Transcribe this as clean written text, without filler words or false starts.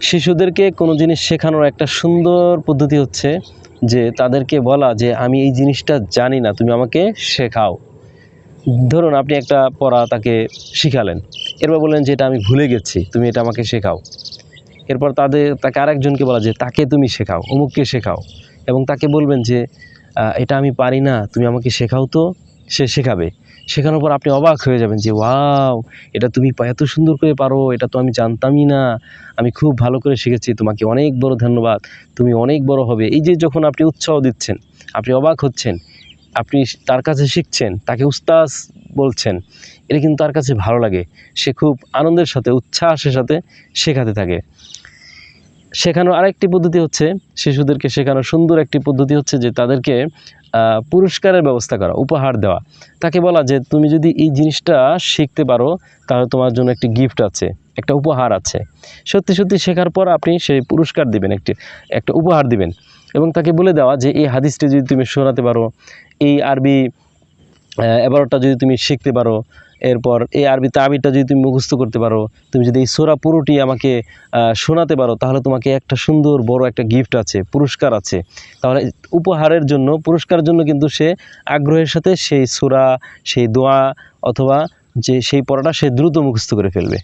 শিশুদেরকে কোনো জিনিস শেখানোর একটা সুন্দর পদ্ধতি হচ্ছে যে তাদেরকে বলা যে আমি এই জিনিসটা জানি না, তুমি আমাকে শেখাও। ধরুন আপনি একটা পড়া তাকে শিখালেন, এরপর বললেন যে এটা আমি ভুলে গেছি, তুমি এটা আমাকে শেখাও। এরপর তাকে আরেকজনকে বলা যে তাকে তুমি শেখাও, অমুককে শেখাও, এবং তাকে বলবেন যে এটা আমি পারি না, তুমি আমাকে শেখাও। তো সে শেখাবে। শেখানোর পর আপনি অবাক হয়ে যাবেন যে ওয়াও, এটা তুমি এত সুন্দর করে পারো, এটা তো আমি জানতামই না, আমি খুব ভালো করে শিখেছি, তোমাকে অনেক বড় ধন্যবাদ, তুমি অনেক বড় হবে। এই যে যখন আপনি উৎসাহ দিচ্ছেন, আপনি অবাক হচ্ছেন, আপনি তার কাছে শিখছেন, তাকে উস্তাদ বলছেন, এটা কিন্তু তার কাছে ভালো লাগে। সে খুব আনন্দের সাথে, উচ্ছ্বাসের সাথে শেখাতে থাকে। শেখানোর আরেকটি পদ্ধতি হচ্ছে, শিশুদেরকে শেখানোর সুন্দর একটি পদ্ধতি হচ্ছে যে তাদেরকে পুরস্কারের ব্যবস্থা করা, উপহার দেওয়া। তাকে বলা যে তুমি যদি এই জিনিসটা শিখতে পারো তাহলে তোমার জন্য একটি গিফট আছে, একটা উপহার আছে। সত্যি সত্যি শেখার পর আপনি সেই পুরস্কার দিবেন, একটা উপহার দিবেন। এবং তাকে বলে দেওয়া যে এই হাদিসটি যদি তুমি শোনাতে পারো, এই আরবি 11টা যদি তুমি শিখতে পারো, এরপর এই আরবি তাবিরটা যদি তুমি মুখস্থ করতে পারো, তুমি যদি এই সূরা পুরোটি আমাকে শোনাতে পারো, তাহলে তোমাকে একটা সুন্দর বড় একটা গিফট আছে, পুরস্কার আছে। তাহলে উপহারের জন্য, পুরস্কারের জন্য কিন্তু সে আগ্রহের সাথে সেই সূরা, সেই দোয়া অথবা যে সেই পড়াটা সে দ্রুত মুখস্থ করে ফেলবে।